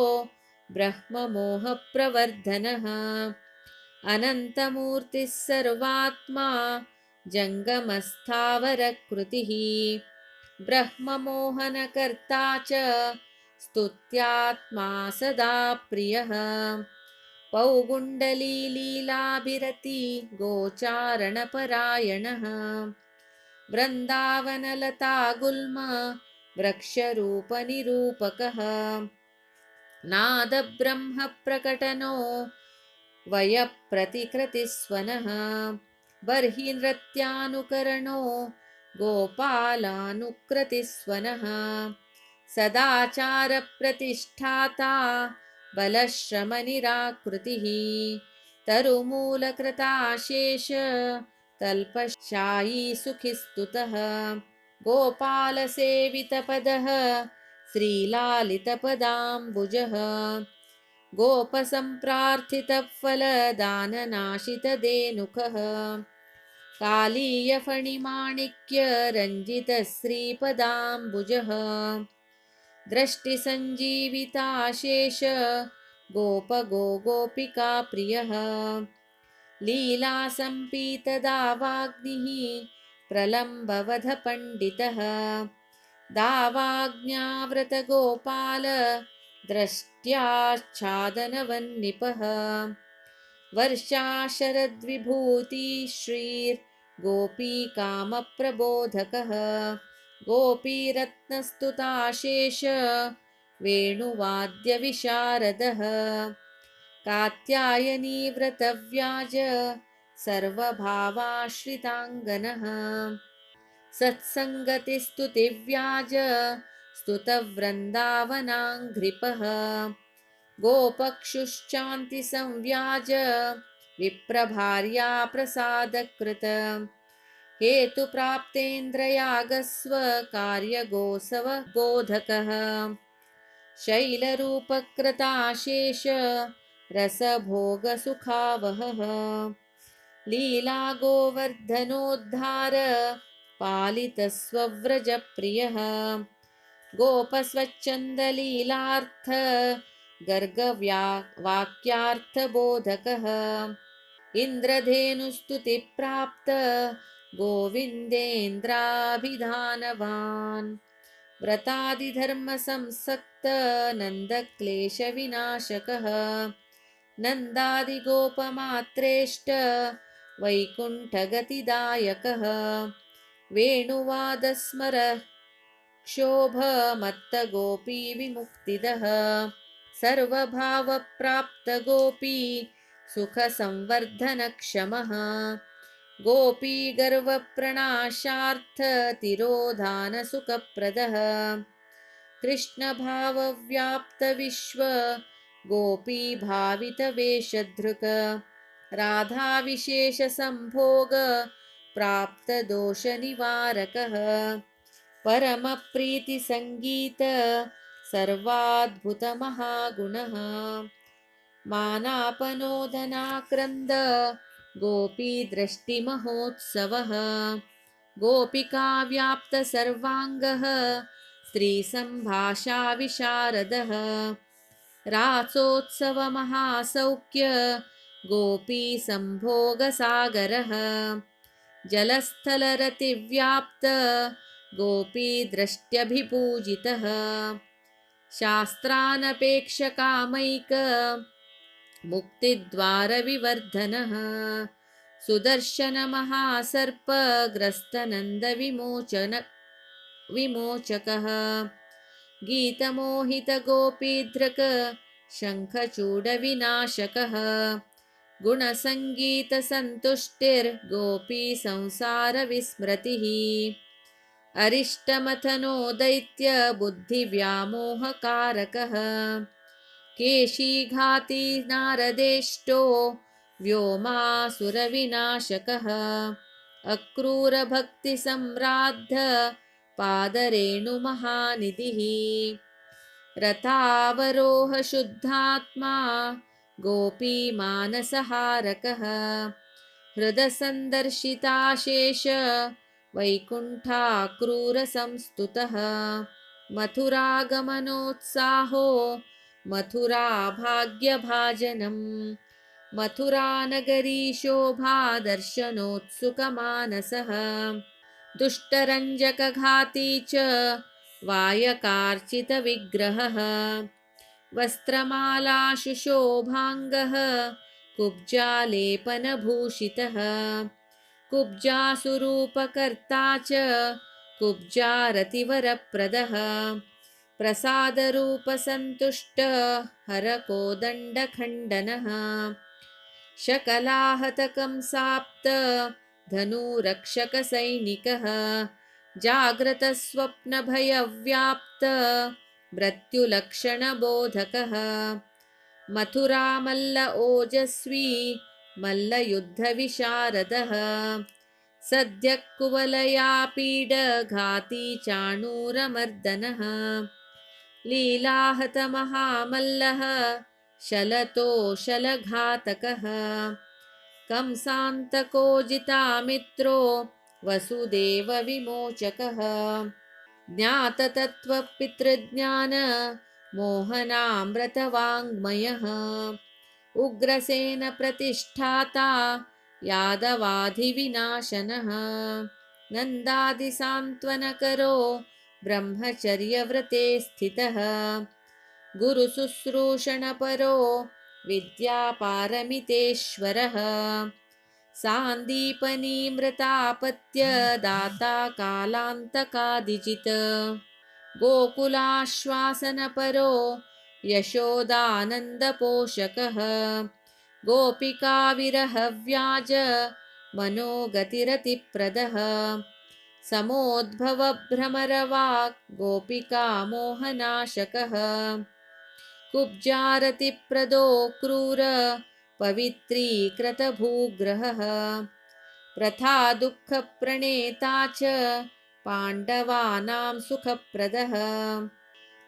ब्रह्ममोहप्रवर्धनः अनन्तमूर्तिः सर्वात्मा जङ्गमस्थावरकृतिः ब्रह्ममोहनकर्ता च स्तुत्यात्मा सदा प्रियः पौगुण्डलीलीलाभिरति गोचारणपरायणः वृन्दावनलता गुल्म वृक्षरूपनिरूपकः नादब्रह्मप्रकटनो वयप्रतिकृतिस्वनः बर्हि नृत्यानुकरणो गोपालानुकृतिस्वनः सदाचारप्रतिष्ठाता बलश्रमनिराकृतिः तरुमूलकृताशेष तल्पशायी सुखिस्तुतः गोपालसेवितपदः श्रीलालितपदाम्बुजः गोपसम्प्रार्थितफलदाननाशितधेनुकः कालीयफणिमाणिक्यरञ्जितश्रीपदाम्बुजः दृष्टिसञ्जीविताशेष गोपिकाप्रियः लीलासम्पीतदावाग्निः प्रलम्बवधपण्डितः दावाज्ञाव्रतगोपाल द्रष्ट्याच्छादनवन्निपः वर्षाशरद्विभूति श्रीर्गोपीकामप्रबोधकः गोपीरत्नस्तुताशेष वेणुवाद्यविशारदः कात्यायनी व्रतव्याज सर्वभावाश्रिताङ्गनः सत्सङ्गतिस्तुतिव्याज स्तुतवृन्दावनाङ्घ्रिपः गोपक्षुश्चान्तिसंव्याज विप्रभार्या प्रसादकृत हेतुप्राप्तेन्द्रयागस्व कार्यगोसव बोधकः शैलरूपकृताशेष रसभोगसुखावहः लीलागोवर्धनोद्धार पालितस्वव्रजप्रियः गोपस्वच्छन्दलीलार्थ गर्गवाक्यार्थबोधकः इन्द्रधेनुस्तुतिप्राप्त गोविन्देन्द्राभिधानवान् व्रतादिधर्मसंसक्त नन्दक्लेशविनाशकः नन्दादिगोपमात्रेष्ट वैकुण्ठगतिदायकः वेणुवादस्मर क्षोभमत्तगोपीविमुक्तिदः सर्वभावप्राप्तगोपी सुखसंवर्धनक्षमः गोपीगर्वप्रणाशार्थतिरोधानसुखप्रदः कृष्णभावव्याप्तविश्व गोपीभावितवेषधृक राधाविशेषसम्भोग प्राप्तदोषनिवारकः परमप्रीतिसङ्गीत सर्वाद्भुतमहागुणः मानापनोदनाक्रन्द गोपीदृष्टिमहोत्सवः गोपिकाव्याप्तसर्वाङ्गः स्त्रीसम्भाषाविशारदः रासोत्सवमहासौख्य गोपीसम्भोगसागरः जलस्थलरतिव्याप्त गोपीदृष्ट्यभिपूजितः शास्त्रानपेक्षकामैक मुक्तिद्वारविवर्धनः विमोचकः गीतमोहितगोपीधृक् शङ्खचूडविनाशकः गुणसङ्गीतसन्तुष्टिर्गोपीसंसारविस्मृतिः अरिष्टमथनो दैत्यबुद्धिव्यामोहकारकः केशीघाती नारदेष्टो व्योमासुरविनाशकः अक्रूरभक्तिसम्राद्ध पादरेणुमहानिधिः रथावरोह शुद्धात्मा गोपीमानसहारकः हृदसन्दर्शिताशेष वैकुण्ठाक्रूरसंस्तुतः मथुरागमनोत्साहो मथुराभाग्यभाजनम् मथुरानगरी शोभा दर्शनोत्सुकमानसः दुष्टरञ्जकघाती च वायकार्चितविग्रहः वस्त्रमालाशुशोभाङ्गः कुब्जालेपनभूषितः कुब्जासुरूपकर्ता च कुब्जारतिवरप्रदः प्रसादरूपसन्तुष्ट हरकोदण्डखण्डनः शकलाहतकंसाप्त धनुरक्षकसैनिकः जाग्रतस्वप्नभयव्याप्त मृत्युलक्षणबोधकः मथुरामल्ल ओजस्वी मल्लयुद्धविशारदः सद्यः कुवलयापीडघाती चाणूरमर्दनः लीलाहतमहामल्लः शलतोशलघातकः कंसान्तकोजितामित्रो वसुदेवविमोचकः ज्ञाततत्त्वपितृज्ञान मोहनामृतवाङ्मयः उग्रसेनप्रतिष्ठाता यादवाधिविनाशनः नन्दादिसान्त्वनकरो ब्रह्मचर्यव्रते स्थितः गुरुशुश्रूषणपरो विद्यापारमितेश्वरः सान्दीपनीमृतापत्यदाता कालान्तकादिजित् गोकुलाश्वासनपरो यशोदानन्दपोषकः गोपिकाविरहव्याज मनोगतिरतिप्रदः समोद्भवभ्रमरवाक् गोपिकामोहनाशकः कुब्जारतिप्रदो क्रूर पवित्रीकृतभूग्रहः प्रथा दुःखप्रणेता च पाण्डवानां सुखप्रदः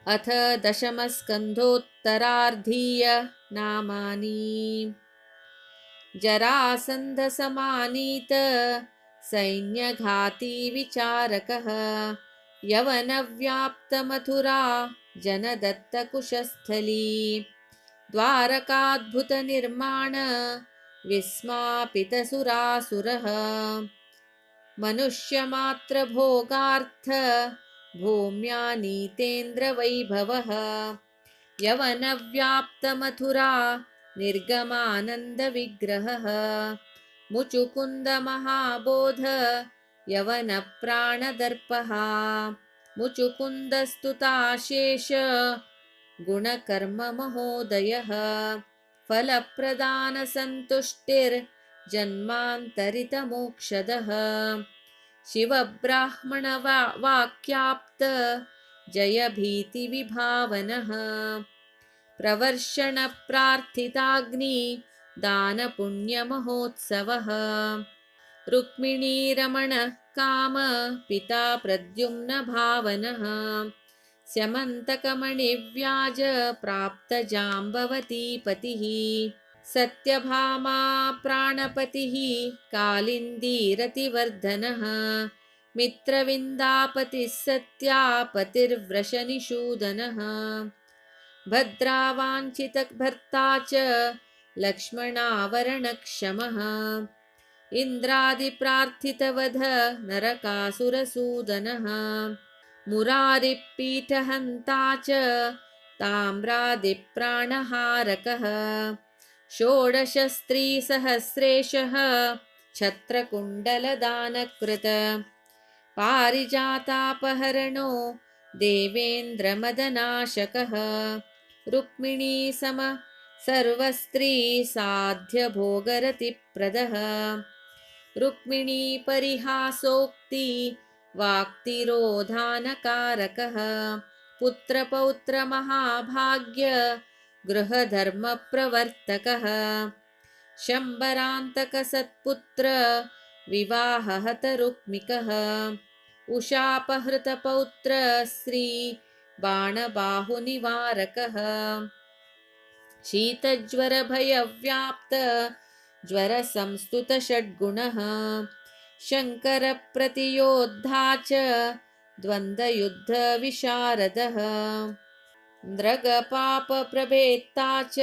अथ दशमस्कन्धोत्तरार्धीय नामानि जरासन्धसमानीत सैन्यघाती विचारकः यवनव्याप्तमथुरा जनदत्तकुशस्थली द्वारकाद्भुतनिर्माण विस्मापितसुरासुरः मनुष्यमात्रभोगार्थ भूम्या नीतेन्द्रवैभवः यवनव्याप्तमथुरा निर्गमानन्दविग्रहः मुचुकुन्दमहाबोध यवनप्राणदर्पः मुचुकुन्दस्तुताशेष गुणकर्ममहोदयः फलप्रदानसन्तुष्टिर्जन्मान्तरितमोक्षदः शिवब्राह्मणवाक्याप्त जयभीतिविभावनः प्रवर्षणप्रार्थिताग्नि दानपुण्यमहोत्सवः रुक्मिणीरमणः काम पिता प्रद्युम्नभावनः स्यमन्तकमणिव्याज प्राप्तजाम्बवती पतिः सत्यभामा प्राणपतिः कालिन्दीरतिवर्धनः मित्रविन्दापतिः सत्यापतिर्वृषनिषूदनः भद्रावाञ्छितभर्ता च लक्ष्मणावरणक्षमः इन्द्रादिप्रार्थितवध नरकासुरसूदनः मुरारिपीठहन्ता च ताम्रादिप्राणहारकः षोडशस्त्रीसहस्रेशः छत्रकुण्डलदानकृत पारिजातापहरणो देवेन्द्रमदनाशकः रुक्मिणीसम सर्वस्त्रीसाध्यभोगरतिप्रदः रुक्मिणीपरिहासोक्ति वाक्तिरोधानकारकः पुत्रपौत्रमहाभाग्य गृहधर्मप्रवर्तकः शम्बरान्तकसत्पुत्र विवाहहतरुक्मिकः उषापहृतपौत्र श्री बाणबाहुनिवारकः शीतज्वरभयव्याप्त ज्वरसंस्तुतषड्गुणः शङ्करप्रतियोद्धा च द्वन्द्वयुद्धविशारदः नृगपापप्रभेत्ता च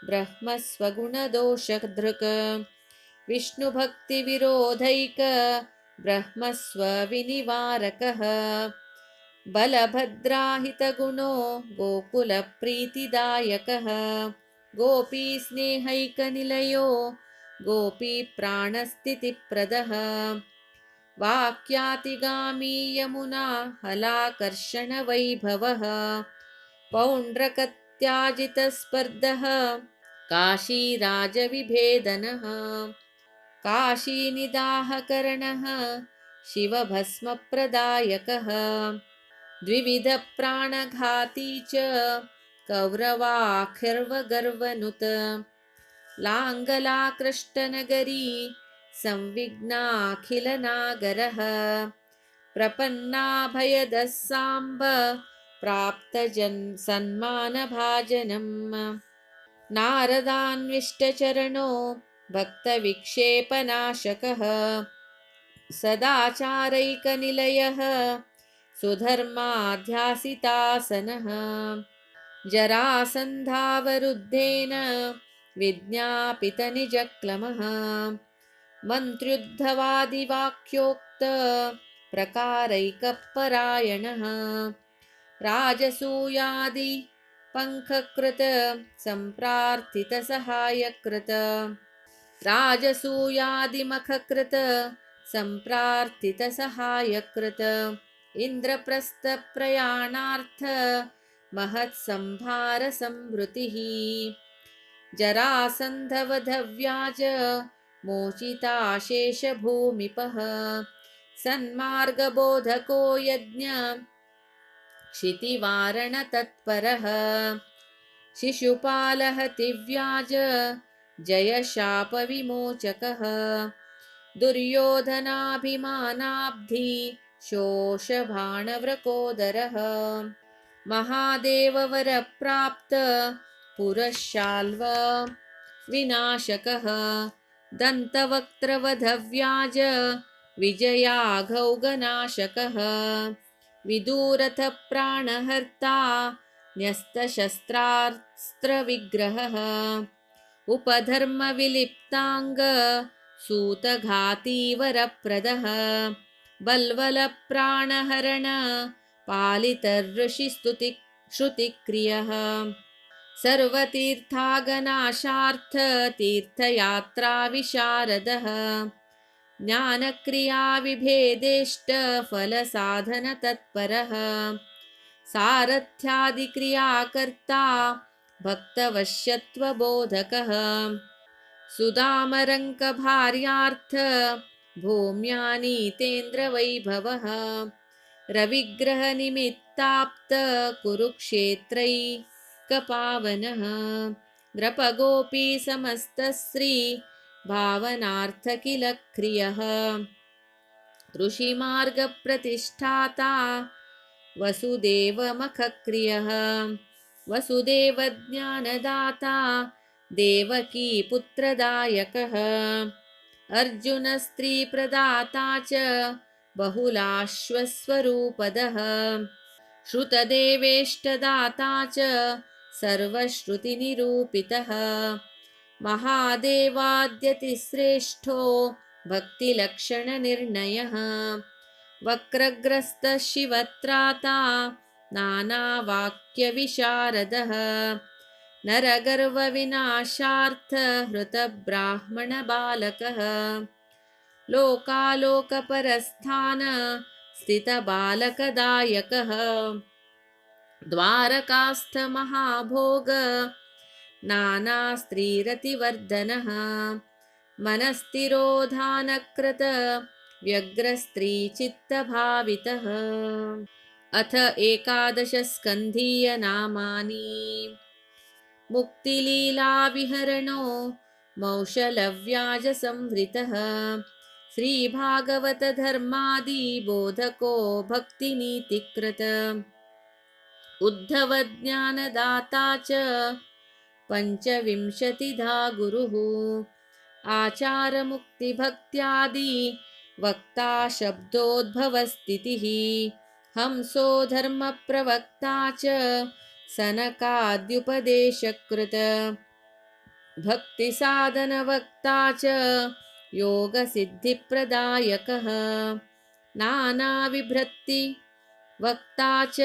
ब्रह्मस्वगुणदोषधृक् विष्णुभक्तिविरोधैक ब्रह्मस्वविनिवारकः बलभद्राहितगुणो गोकुलप्रीतिदायकः गोपीस्नेहैकनिलयो गोपीप्राणस्थितिप्रदः वाक्यातिगामी यमुना हलाकर्षणवैभवः पौण्ड्रकत्याजितस्पर्धः काशीराजविभेदनः काशीनिदाहकरणः शिवभस्मप्रदायकः द्विविधप्राणघाती च कौरवाखिर्वगर्वनुत लाङ्गलाकृष्टनगरी संविघ्नाखिलनागरः प्रपन्नाभयदः साम्ब प्राप्तसन्मानभाजनम् नारदान्विष्टचरणो भक्तविक्षेपनाशकः सदाचारैकनिलयः सुधर्माध्यासितासनः जरासन्धावरुद्धेन विज्ञापितनिजक्लमः मन्त्र्युद्धवादिवाक्योक्त प्रकारैकपरायणः राजसूयादि पङ्खकृत सम्प्रार्थितसहायकृत राजसूयादिमखकृत सम्प्रार्थितसहायकृत इन्द्रप्रस्थप्रयाणार्थ महत्संभारसंवृतिः जरासन्धवधव्याज मोचिताशेषभूमिपः सन्मार्गबोधको यज्ञ क्षितिवारणतत्परः शिशुपालहतिव्याज जयशापविमोचकः दुर्योधनाभिमानाब्धि शोषबाणव्रकोदरः महादेववरप्राप्त पुरशाल्व विनाशकः दन्तवक्त्रवधव्याज विजयाघौगनाशकः विदूरथप्राणहर्ता न्यस्तशस्त्रास्त्रविग्रहः उपधर्मविलिप्ताङ्ग सूतघातीवरप्रदः बल्वलप्राणहरण पालितऋषिस्तुति श्रुतिक्रियः सर्वतीर्थागनाशार्थ तीर्थयात्राविशारदः ज्ञानक्रियाविभेदेष्टफलसाधनतत्परः सारथ्यादिक्रियाकर्ता भक्तवश्यत्वबोधकः सुदामरङ्कभार्यार्थ भूम्यानीतेन्द्रवैभवः रविग्रहनिमित्ताप्त कुरुक्षेत्रैकपावनः नृपगोपी समस्तश्री भावनार्थ किल क्रियः ऋषिमार्गप्रतिष्ठाता वसुदेवमखक्रियः वसुदेवज्ञानदाता देवकी पुत्रदायकः अर्जुनस्त्रीप्रदाता च बहुलाश्वस्वरूपदः श्रुतदेवेष्टदाता च सर्वश्रुतिनिरूपितः महादेवाद्यतिश्रेष्ठो भक्तिलक्षणनिर्णयः वक्रग्रस्तशिवत्राता नानावाक्यविशारदः नरगर्वविनाशार्थहृतब्राह्मणबालकः लोकालोकपरस्थान स्थितबालकदायकः द्वारकास्थमहाभोग नानास्त्रीरतिवर्धनः मनस्तिरोधानकृत व्यग्रस्त्रीचित्तभावितः अथ एकादशस्कन्धीयनामानि मुक्तिलीलाविहरणो मौशलव्याजसंहृतः श्रीभागवतधर्मादिबोधको भक्तिनीतिकृत उद्धवज्ञानदाता च पञ्चविंशतिधा गुरुः आचारमुक्तिभक्त्यादि वक्ता शब्दोद्भवस्थितिः हंसो धर्मप्रवक्ता च सनकाद्युपदेशकृत भक्तिसाधनवक्ता च योगसिद्धिप्रदायकः नानाविभ्रति वक्ता च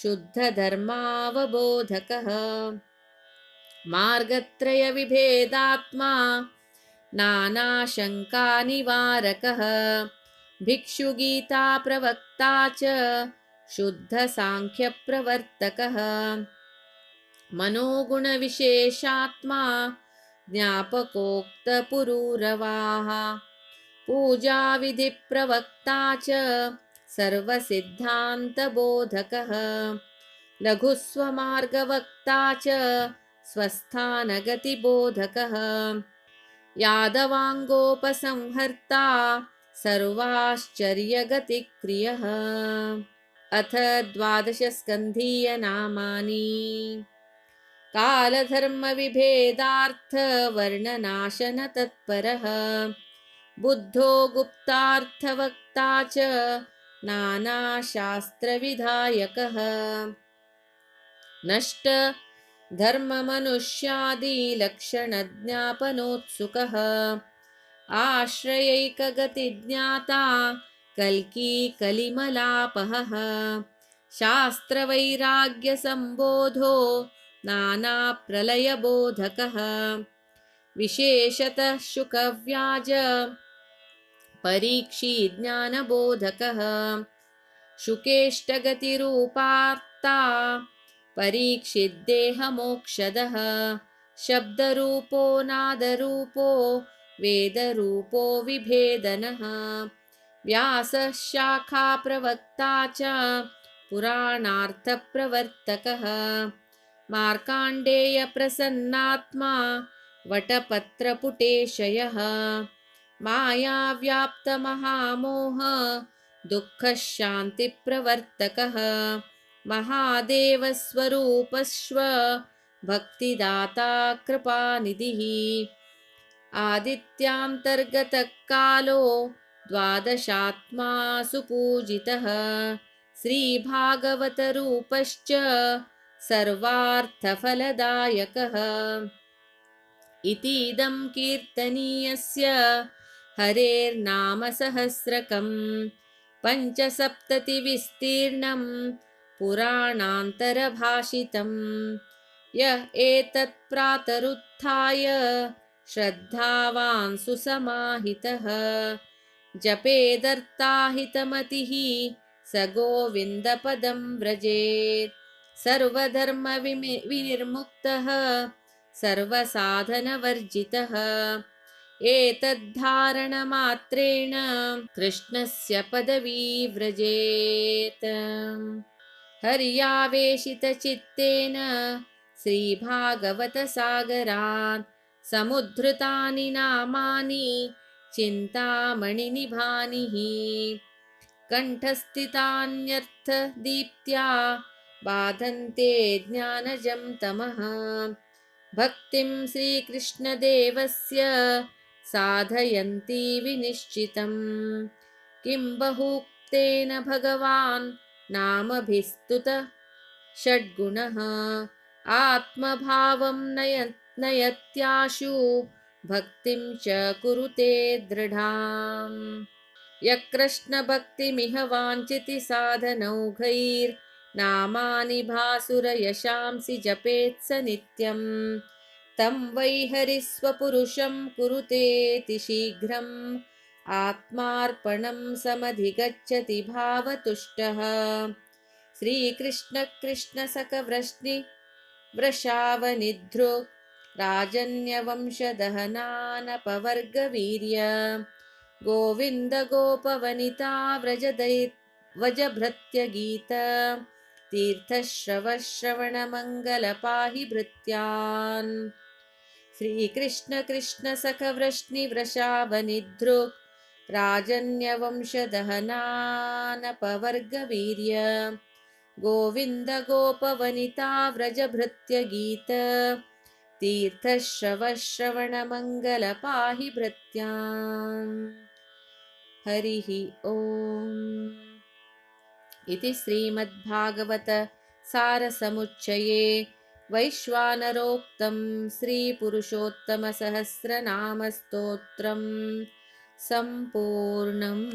शुद्धधर्मावबोधकः मार्गत्रयविभेदात्मा नानाशङ्कानिवारकः भिक्षुगीताप्रवक्ता च शुद्धसाङ्ख्यप्रवर्तकः मनोगुणविशेषात्मा ज्ञापकोक्तपुरूरवाः पूजाविधिप्रवक्ता च सर्वसिद्धान्तबोधकः लघुस्वमार्गवक्ता च स्वस्थानगतिबोधकः यादवाङ्गोपसंहर्ता सर्वाश्चर्यगतिक्रियः अथ द्वादशस्कन्धीयनामानि कालधर्मविभेदार्थवर्णनाशनतत्परः बुद्धो गुप्तार्थवक्ता च नानाशास्त्रविधायकः नष्टधर्ममनुष्यादिलक्षणज्ञापनोत्सुकः आश्रयैकगतिज्ञाता कल्की कलिमलापहः शास्त्रवैराग्यसम्बोधो नानाप्रलयबोधकः विशेषतः शुकव्याज परीक्षीज्ञानबोधकः शुकेष्टगतिरूपार्ता परीक्षिद्देहमोक्षदः शब्दरूपो नादरूपो वेदरूपो विभेदनः व्यासः शाखाप्रवक्ता च पुराणार्थप्रवर्तकः मार्काण्डेयप्रसन्नात्मा वटपत्रपुटेशयः मायाव्याप्तमहामोह दुःखशान्तिप्रवर्तकः महादेवस्वरूपस्व भक्तिदाता कृपानिधिः आदित्यान्तर्गतः कालो द्वादशात्मा सुपूजितः श्रीभागवतरूपश्च सर्वार्थफलदायकः इतीदं कीर्तनीयस्य हरेर्नामसहस्रकम् पञ्चसप्ततिविस्तीर्णं पुराणान्तरभाषितम् यः एतत् प्रातरुत्थाय श्रद्धावान् सुसमाहितः जपेदर्ताहितमतिः स गोविन्दपदं व्रजेत् सर्वधर्मविनिर्मुक्तः सर्वसाधनवर्जितः एतद्धारणमात्रेण कृष्णस्य पदवी व्रजेत् हर्यावेशितचित्तेन श्रीभागवतसागरात् समुद्धृतानि नामानि चिन्तामणिनिभानि कण्ठस्थितान्यर्थदीप्त्या बाधन्ते ज्ञानजं तमः भक्तिं श्रीकृष्णदेवस्य साधयन्ति विनिश्चितम् किं बहुक्तेन भगवान् नामभिस्तुत षड्गुणः आत्मभावं नयत्याशु भक्तिं च कुरुते दृढाम् यकृष्णभक्तिमिह वाञ्छति साधनौघैर्नामानि भासुरयशांसि जपेत्स नित्यम् तं वै हरिस्वपुरुषं कुरुतेति शीघ्रम् आत्मार्पणं समधिगच्छति भावतुष्टः श्रीकृष्ण कृष्ण सकवृष्णि वृषावनिधृ राजन्यवंशदहनानपवर्गवीर्य गोविन्द गोपवनिता व्रजभृत्यगीत तीर्थश्रवश्रवणमङ्गल पाहि भृत्यान् श्रीकृष्ण कृष्ण सखवृष्णि वृषावनिधृ राजन्यवंशदहनानपवर्गवीर्य गोविन्द गोपवनिता व्रजभृत्यगीत तीर्थश्रवश्रवणमङ्गल पाहि भृत्यान् हरिः ओम् इति श्रीमद्भागवत सारसमुच्चये वैश्वानरोक्तं श्रीपुरुषोत्तमसहस्रनामस्तोत्रम् सम्पूर्णम्।